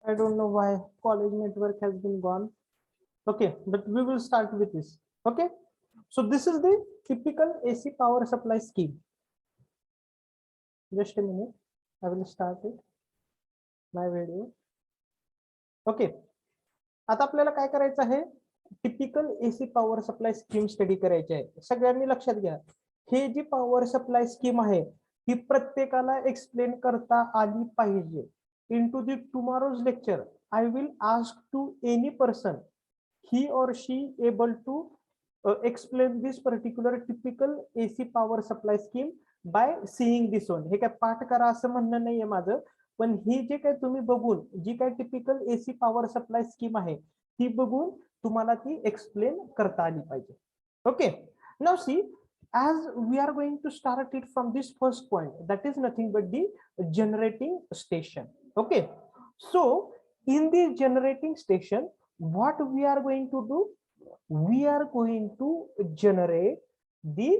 I don't know why college network has been gone. Okay, but we will start with this. Okay, so this is the typical AC power supply scheme. Just a minute, I will start it. My video. Okay, आता आपल्याला काय करायचं आहे, typical AC power supply scheme study करायची आहे. सगळ्यांनी लक्षात घ्या, हे जी पॉवर सप्लाय स्कीम आहे ती प्रत्येकाला एक्सप्लेन करता आली पाहिजे. In to the tomorrow's lecture I will ask to any person he or she able to explain this particular typical AC power supply scheme by seeing this one. हे काय पाठ करा असं म्हणणं नाहीये माझं, पण ही जे काय तुम्ही बघून जी काय typical AC power supply scheme आहे ती बघून तुम्हाला ती एक्सप्लेन करता आली पाहिजे. Okay, now see, as we are going to start it from this first point, that is nothing but the generating station. Okay, so in the generating station what we are going to do, we are going to generate the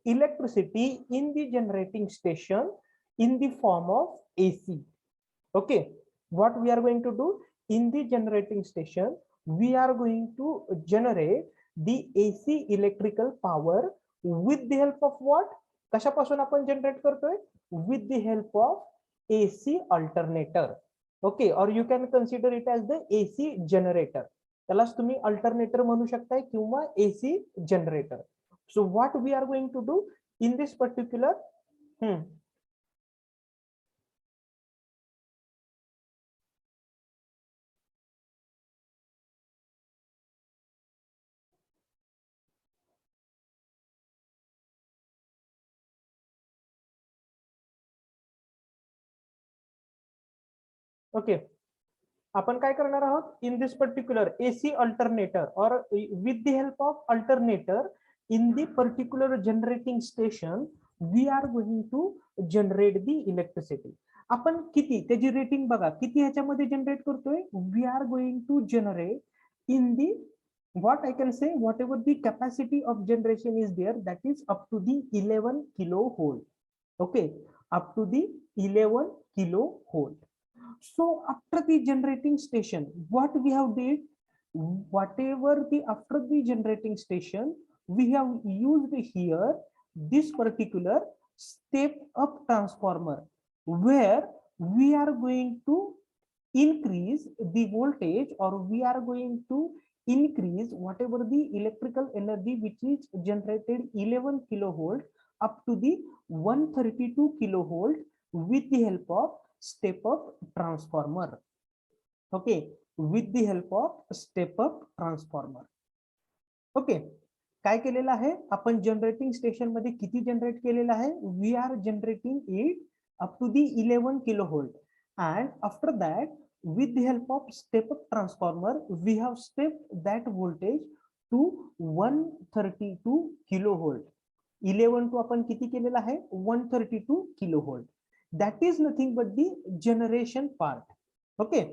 electricity in the generating station in the form of AC. Okay, what we are going to do in the generating station, we are going to generate the AC electrical power with the help of what? कशापासून आपण generate करतोय? With the help of AC alternator. Okay, or you can consider it as the AC generator. त्यालाच तुम्ही alternator म्हणू शकताय किंवा AC generator. So what we are going to do in this particular okay, आपण काय करणार आहोत, in this particular AC alternator or with the help of alternator in the particular generating station we are going to generate the electricity. आपण किती त्याची rating बघा, किती ह्याच्यामध्ये जनरेट करतोय. We are going to generate in the what I can say, whatever the capacity of generation is there, that is up to the 11 kilovolt. Okay, up to the 11 kilovolt. So after the generating station, what we have did, whatever the after the generating station, we have used here this particular step up transformer, where we are going to increase the voltage, or we are going to increase whatever the electrical energy which is generated 11 kilovolt up to the 132 kilovolt with the help of step up transformer. Okay, with the help of step up transformer. Okay, काय केलेलं आहे आपण generating station मध्ये किती generate केलेलं आहे, we are generating it up to the 11 kilovolt, and after that with the help of step up transformer we have stepped that voltage to 132 kilovolt. 11 to आपण किती केलेलं आहे, 132 kilovolt. That is nothing but the generation part. Okay,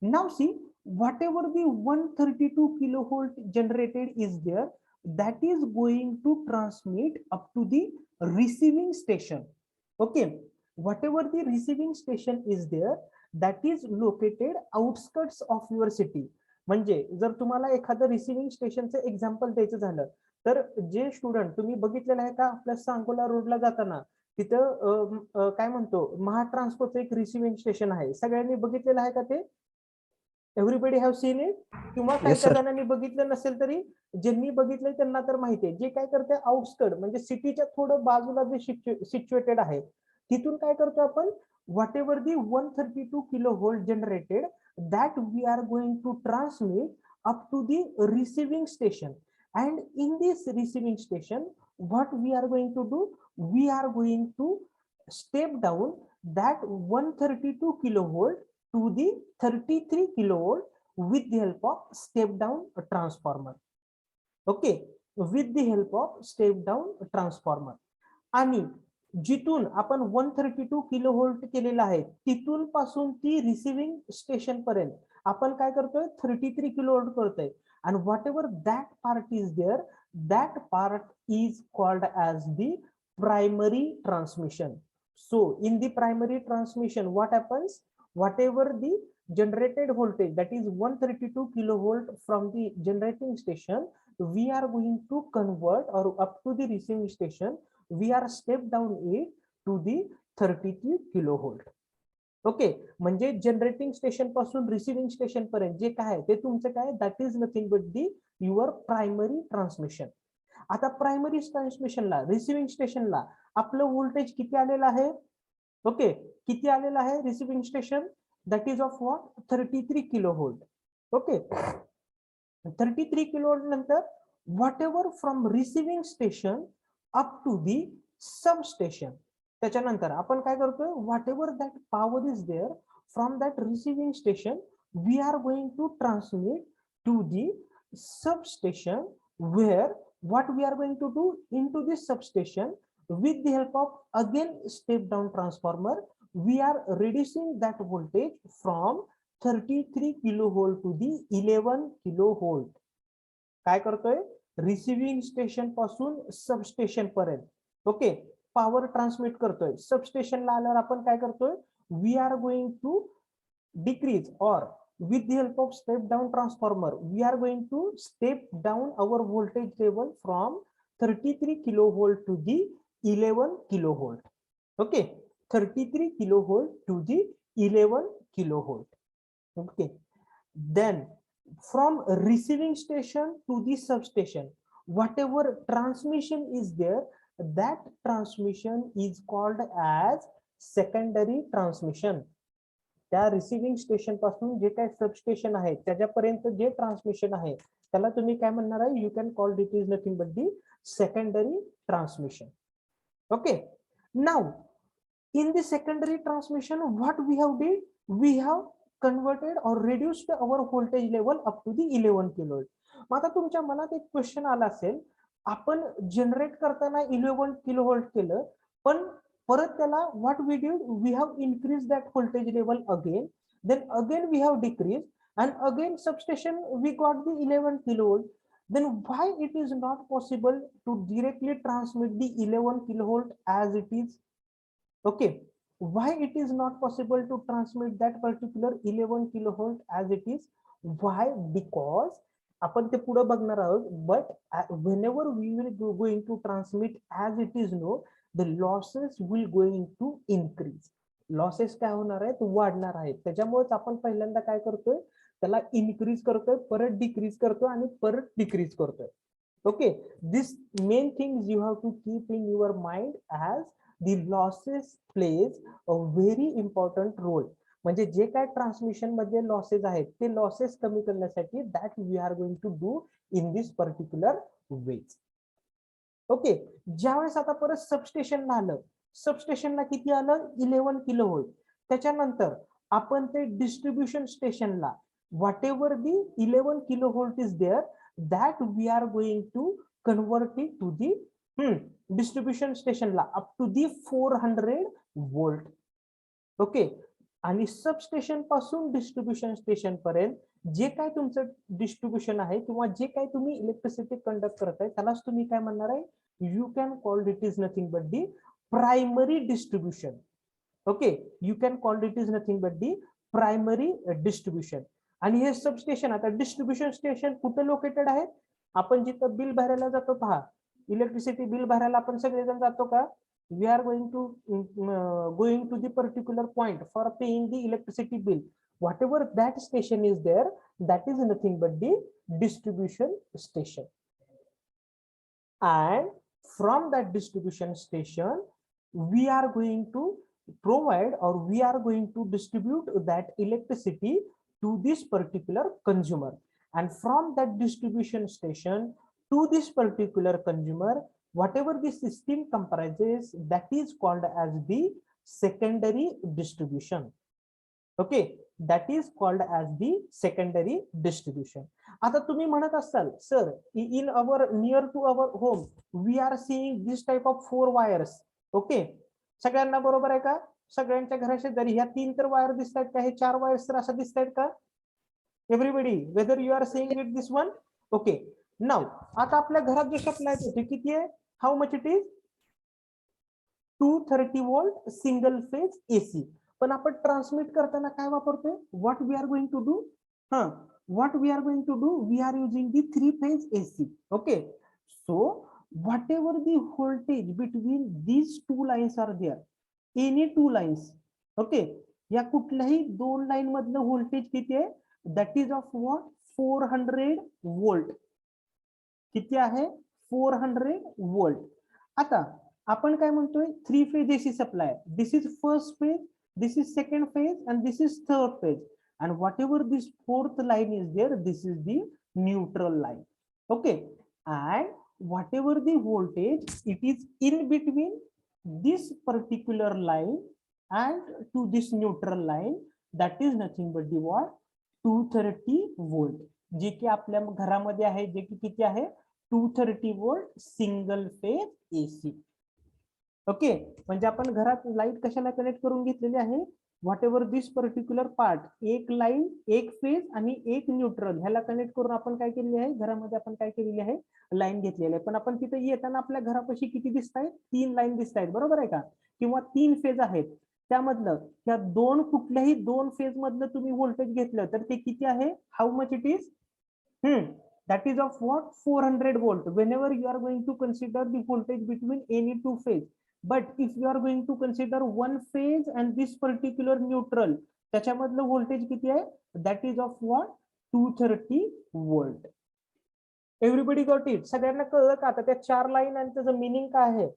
now see, whatever the 132 kilovolt generated is there, that is going to transmit up to the receiving station. Okay, whatever the receiving station is there, that is located outskirts of your city. म्हणजे जर तुम्हाला एखादं receiving स्टेशनचं example द्यायचं झालं तर जे student तुम्ही बघितलेलं आहे का, आपल्या सांगोला रोडला जाताना तिथं काय म्हणतो महाट्रान्सपोर्टचं एक रिसिव्हिंग स्टेशन आहे, सगळ्यांनी बघितलेलं आहे का ते? एव्हरीबडी हॅव सीन इट, किंवा काही जणांनी बघितलं नसेल तरी ज्यांनी बघितलंय त्यांना तर माहिती आहे. जे काय करते आउटस्कर्ट म्हणजे सिटीच्या थोडं बाजूला जे सिच्युएटेड आहे तिथून काय करतो आपण, whatever the 132 kilovolt generated, that we are going to transmit up to the receiving station. And in this receiving station what we are going to do, we are going to step down that 132 kilovolt to the 33 kilovolt with the help of step down transformer. Okay, with the help of step down transformer. आणि जिथून आपण 132 kilovolt केलेला आहे तिथून पासून ती receiving station पर्यंत आपण काय करतोय, 33 किलोव्होल्ट करतोय. and whatever that part is there, that part is called as the primary transmission. So in the primary transmission what happens, whatever the generated voltage, that is 132 kilovolt from the generating station, we are going to convert, or up to the receiving station we are step down it to the 33 kilovolt. Okay, म्हणजे generating station पासून receiving station पर्यंत जे काय आहे ते तुमचं काय, that is nothing but the your primary transmission. आता प्रायमरी ट्रान्समिशनला, रिसिव्हिंग स्टेशनला आपलं व्होल्टेज किती आलेलं आहे? ओके, किती आलेलं आहे receiving station? That is of what? 33 kilovolt. Okay, 33 kilovolt नंतर whatever from receiving station up to the substation. त्याच्यानंतर आपण काय करतोय, whatever that power is there from that receiving station we are going to transmit to the substation, where what we are going to do into this substation with the help of again step down transformer, we are reducing that voltage from 33 kilovolt to the 11 kilovolt. काय करतोय, receiving station पासून substation पर्यंत okay power transmit करतोय. सबस्टेशनला आल्यावर आपण काय करतोय, we are going to decrease, or with the help of step down transformer we are going to step down our voltage level from 33 kilovolt to the 11 kilovolt. Okay, 33 kilovolt to the 11 kilovolt. Okay, then from receiving station to the substation whatever transmission is there, that transmission is called as secondary transmission. त्या receiving station पासून जे काही substation आहे त्याच्यापर्यंत जे transmission आहे त्याला तुम्ही काय म्हणणार आहे, you can call it is nothing but the secondary transmission. Okay, now in the secondary transmission what we have did, we have converted or reduced our voltage level up to the 11 kilovolt. मग आता तुमच्या मनात एक question आला असेल, आपण generate करताना 11 kilovolt केलं, पण परत त्याला what we did, we have increased that voltage level again, then again we have decreased, and again substation we got the 11 kilovolt. Then why it is not possible to directly transmit the 11 kilovolt as it is? Okay, why it is not possible to transmit that particular 11 kilovolt as it is? Why? Because आपण ते पुढे बघणार आहोत, but whenever we will going to transmit as it is, no, the losses will going to increase. Losses काय होणार आहेत, वाढणार आहेत. त्याच्यामुळेच आपण पहिल्यांदा काय करतोय, त्याला इन्क्रीज करतोय, परत डिक्रीज करतोय आणि परत डिक्रीज करतोय. Okay, this main things you have to keep in your mind as the losses plays a very important role. म्हणजे जे काय ट्रान्समिशन मध्ये लॉसेस आहेत ते लॉसेस कमी करण्यासाठी that we are going to do in this particular ways. Okay, ज्यावेळेस आता परत सबस्टेशनला आलं, सबस्टेशनला किती आलं, 11 किलोव्होल्ट. त्याच्यानंतर आपण ते डिस्ट्रीब्युशन स्टेशनला whatever the 11 kilovolt is there, that we are going to convert it to the distribution स्टेशनला up to the 400 volt. Okay, आणि सबस्टेशन पासून डिस्ट्रीब्युशन स्टेशन पर्यंत जे काय तुमचं डिस्ट्रीब्युशन आहे किंवा जे काय तुम्ही इलेक्ट्रिसिटी कंडक्ट करताय त्यालाच तुम्ही काय म्हणणार आहे, you can call it is nothing but the primary distribution. Okay, you can call it is nothing but the primary distribution. आणि हे सबस्टेशन, आता डिस्ट्रीब्युशन स्टेशन कुठे लोकेटेड आहे, आपण जिथं बिल भरायला जातो पहा, इलेक्ट्रिसिटी बिल भरायला आपण सगळेजण जातो का, we are going to the particular point for paying the electricity bill. Whatever that station is there, that is nothing but the distribution station. And from that distribution station we are going to provide, or we are going to distribute that electricity to this particular consumer. And from that distribution station to this particular consumer, whatever the system comprises, that is called as the secondary distribution. Okay, that is called as the secondary distribution. आता तुम्ही म्हणत असाल, sir in our near to our home we are seeing this type of 4 wires. Okay, सगळ्यांना बरोबर आहे का, सगळ्यांच्या घराशेजारी ह्या 3 तर वायर दिसतात का, हे 4 वायर्स तर असं दिसतात का, everybody, whether you are seeing it this one? Okay, now आता आपल्या घरात जो सप्लाय होते किती आहे, how much it is, 230 volt single phase AC. पण आपण ट्रान्समिट करताना काय वापरतोय, what we are going to do, हा what we are going to do, we are using the 3-phase AC. Okay, so whatever the voltage between these two lines are there, any two lines, okay, या कुठल्याही दोन line मधलं voltage किती आहे, that is of what 400 volt. किती आहे, 400 volt. आता आपण काय म्हणतोय, 3-phase AC supply, this is first phase, this is second phase, and this is third phase, and whatever this fourth line is there, this is the neutral line. Okay, and whatever the voltage it is in between this particular line and to this neutral line, that is nothing but the what 230 volt, जे की आपल्या घरामध्ये आहे, जे की किती आहे 230 volt single phase AC. Okay, म्हणजे आपण घरात लाईट कशाला कनेक्ट करून घेतलेली आहे, what ever this particular part, एक लाईन, एक फेज आणि एक न्यूट्रल, ह्याला कनेक्ट करून आपण काय केलेली आहे, घरामध्ये आपण काय केलेली आहे, लाईन घेतलेली आहे. पण आपण तिथे येताना आपल्या घरापाशी किती दिसत आहेत, 3 लाईन दिसत आहेत, बरोबर आहे का, किंवा 3 फेज आहेत. त्यामधलं त्या दोन कुठल्याही 2 फेज मधलं तुम्ही व्होल्टेज घेतलं तर ते किती आहे, how much it is, that is of what 400 volt whenever you are going to consider the voltage between any two phase. But if you are going to consider one phase and this particular neutral, त्याच्यामधलं voltage किती आहे, that is of what 230 volt. Everybody got it, सगळ्यांना कळलं का आता त्या 4 line आणि त्याचं मिनिंग काय आहे.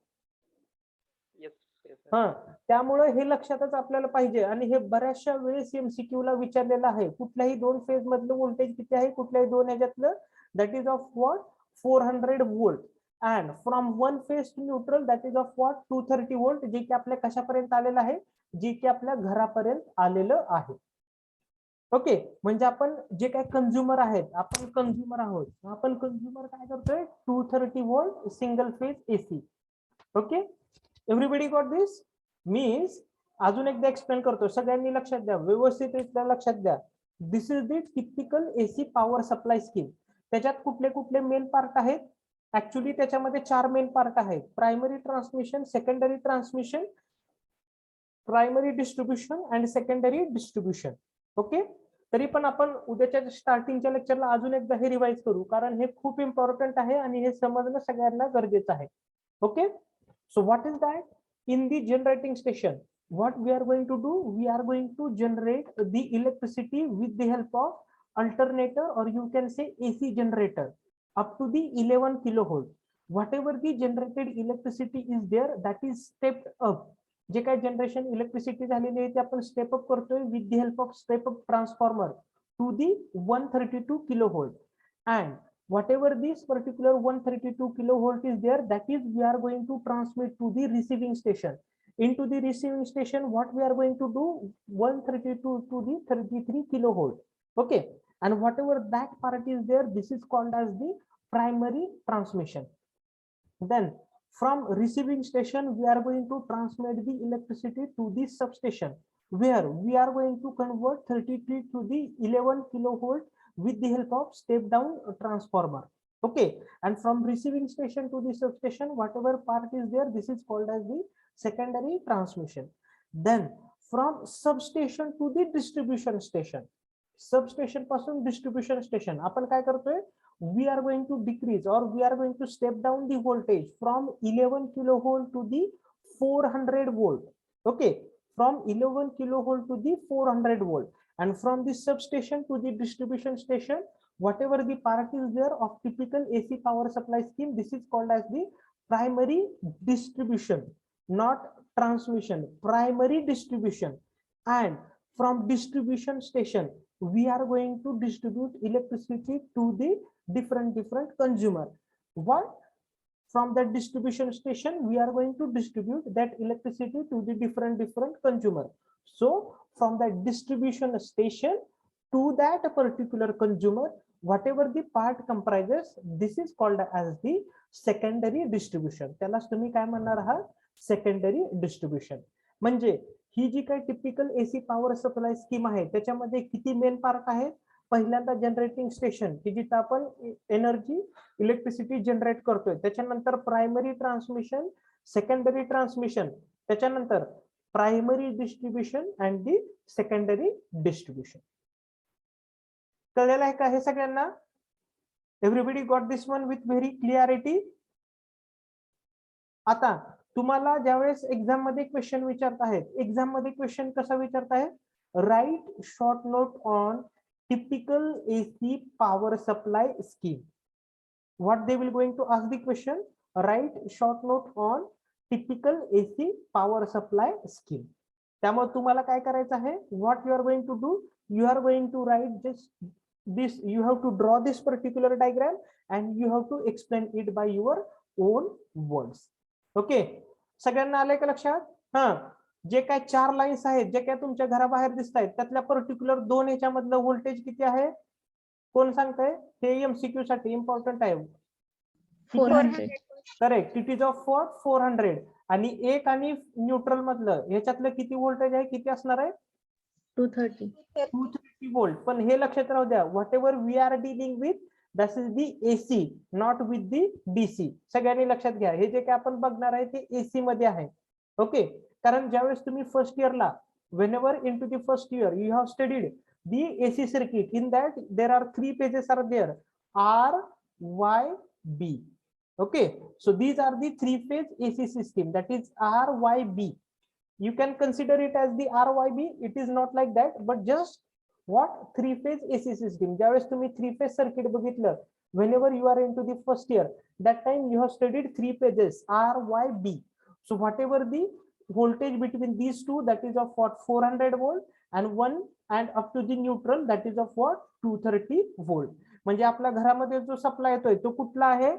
हा, त्यामुळे हे लक्षातच आपल्याला पाहिजे. आणि हे बऱ्याचशा वेळेस MCQ ला विचारलेलं आहे, कुठल्याही 2 फेज मधलं व्होल्टेज किती आहे, कुठल्याही 2 ह्याच्यातलं, that is of what 400 volt, and from one phase to neutral that is of what 230 volt, जे की आपल्या कशापर्यंत आलेलं आहे, जे की आपल्या घरापर्यंत आलेलं आहे. ओके, म्हणजे आपण जे काय कंझ्युमर आहेत, आपण कंझ्युमर आहोत, आपण कंझ्युमर काय करतोय 230 volt single phase AC. Okay, everybody got this. Means अजून एकदा एक्सप्लेन करतो, सगळ्यांनी लक्षात द्या, व्यवस्थितरित्या लक्षात द्या. This is the typical AC power supply scheme. त्याच्यात कुठले कुठले मेन पार्ट आहेत, ऍक्च्युली त्याच्यामध्ये 4 मेन पार्ट आहेत, primary transmission, secondary transmission, primary distribution and secondary distribution. Okay, तरी पण आपण उद्याच्या स्टार्टिंगच्या लेक्चरला अजून एकदा हे रिवाइज करू, कारण हे खूप इम्पॉर्टंट आहे आणि हे समजणं सगळ्यांना गरजेचं आहे. Okay, so what is that, in the generating station what we are going to do, we are going to generate the electricity with the help of alternator, or you can say AC generator, up to the 11 kilovolt. Whatever the generated electricity is there, that is stepped up. जे काय generation electricity झालेली आहे ते आपण step up करतोय with the help of step up transformer to the 132 kilovolt. And whatever this particular 132 kilovolt is there, that is we are going to transmit to the receiving station. Into the receiving station, what we are going to do, 132 to the 33 kilovolt. Okay, and whatever that part is there, this is called as the primary transmission. Then from receiving station, we are going to transmit the electricity to the substation, where we are going to convert 33 to the 11 kilovolt with the help of step down transformer. Okay, and from receiving station to the substation, whatever part is there, this is called as the secondary transmission. Then from substation to the distribution station, substation पासून distribution station, आपण काय करतोय, we are going to decrease, or we are going to step down the voltage from 11 kilovolt to the 400 volt. Okay, from 11 kilovolt to the 400 volt. And from the substation to the distribution station, whatever the part is there of typical AC power supply scheme, this is called as the primary distribution, not transmission, primary distribution. And from distribution station, we are going to distribute electricity to the different consumer. What? From that distribution station, we are going to distribute that electricity to the different consumer. So from that distribution station to that particular consumer, whatever the part comprises, this is called as the secondary distribution. त्यालाच तुम्ही काय म्हणणार आहात, secondary distribution. म्हणजे ही जी काही typical AC power supply scheme आहे त्याच्यामध्ये किती मेन पार्ट आहेत. पहिल्यांदा जनरेटिंग स्टेशन की जिथे आपण एनर्जी इलेक्ट्रिसिटी जनरेट करतोय, त्याच्यानंतर प्रायमरी ट्रान्समिशन, सेकंडरी ट्रान्समिशन, त्याच्यानंतर primary distribution and the secondary distribution. कळलेलं आहे का हे सगळ्यांना? Everybody got this one with very clarity. आता तुम्हाला ज्यावेळेस एक्झाम मध्ये क्वेश्चन विचारत आहेत, एक्झाम मध्ये क्वेश्चन कसा विचारताय? Write short note on typical AC power supply scheme. What they will going to ask the question? Write short note on typical AC power supply scheme. त्यामुळे तुम्हाला काय करायचं आहे? What you are going to do? You are going to write just this. You have to draw this particular diagram and you have to explain it by your own words. Okay, सगळ्यांना आलंय का लक्षात? हा, जे काय 4 lines आहेत, जे काय तुमच्या घराबाहेर दिसत आहेत, त्यातल्या पर्टिक्युलर 2 याच्यामधलं व्होल्टेज किती आहे? कोण सांगताय? हे MCQ साठी इम्पॉर्टंट आहे. 400. करेक्ट. It is of 400. आणि 1 आणि न्यूट्रल मधलं ह्याच्यातलं किती व्होल्टेज आहे? किती असणार आहे? 230. 230 व्होल्ट. पण हे लक्षात राहू द्या, whatever we are dealing with that is the AC, not with the DC. सगळ्यांनी लक्षात घ्या, हे जे काय आपण बघणार आहे ते AC मध्ये आहे. ओके, कारण ज्यावेळेस तुम्ही फर्स्ट इयरला, whenever into the first year you have studied the AC circuit, in that there are 3 phases are there, R, Y, B. Okay, so these are the 3-phase AC system, that is RYB. You can consider it as the RYB. It is not like that, but just what 3-phase AC system. ज्यावेळेस तुम्ही 3-phase circuit बघितलं, whenever you are into the first year, that time you have studied 3 phases RYB. So whatever the voltage between these two, that is of what 400 volt, and 1 and up to the neutral, that is of what 230 volt. म्हणजे आपल्या घरामध्ये जो supply येतोय तो कुठला आहे?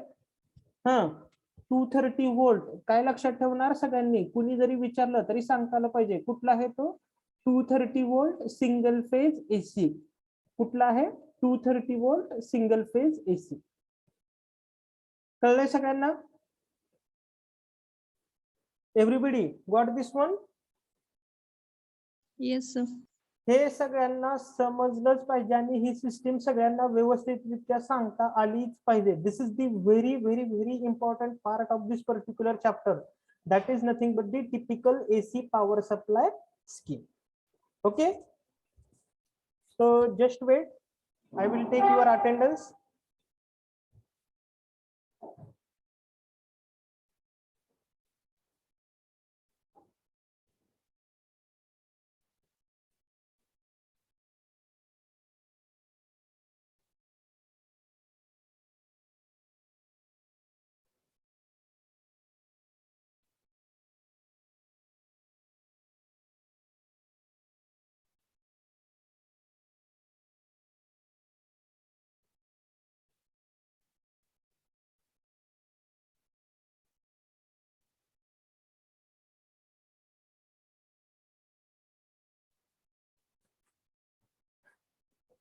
230 volt. काय लक्षात ठेवणार सगळ्यांनी? कुणी जरी विचारलं तरी सांगता आलं पाहिजे कुठला आहे तो? 230 व्होल्ट सिंगल फेज AC. कुठला आहे? 230 व्होल्ट सिंगल फेज AC. कळलंय सगळ्यांना? Everybody got this one? Yes, sir. हे सगळ्यांना समजलंच पाहिजे आणि ही सिस्टीम सगळ्यांना व्यवस्थितरित्या सांगता आलीच पाहिजे. This is the very very very important part of this particular chapter. That is nothing but the typical AC power supply scheme. Okay, so just wait, I will take your attendance.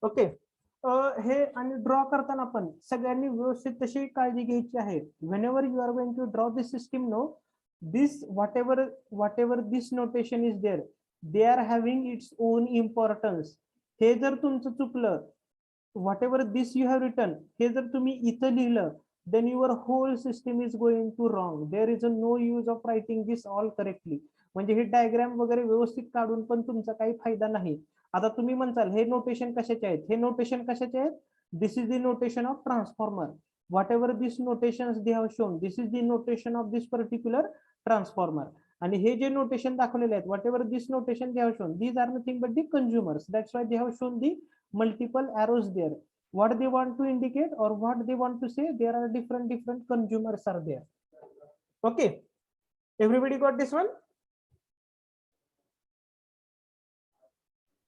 Okay, हे आणि draw करताना पण सगळ्यांनी व्यवस्थित तशी काळजी घ्यायची आहे. whenever you are going to draw this system, no, this whatever this notation is there, they are having its own importance. हे जर तुमचं चुकलं, whatever this you have written, हे जर तुम्ही इथं लिहिलं, then your whole system is going to wrong. There is no use of writing this all correctly. म्हणजे हे diagram वगैरे व्यवस्थित काढून पण तुमचा काही फायदा नाही. आता तुम्ही म्हणताल हे नोटेशन कशाचे आहेत? हे नोटेशन कशाचे आहेत? This is the notation of transformer. Whatever this notations they have shown, this is the notation of this particular transformer. आणि हे जे नोटेशन दाखवलेले आहेत, whatever this notation they have shown, these are nothing but the consumers. That's why they have shown the multiple arrows there. What they want to indicate or what they want to say, there are different consumers are there. Okay, everybody got this one?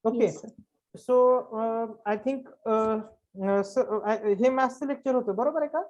Okay, Yes, sir. so I think हे मॅथ्सचं lecture होतं, बरोबर आहे का?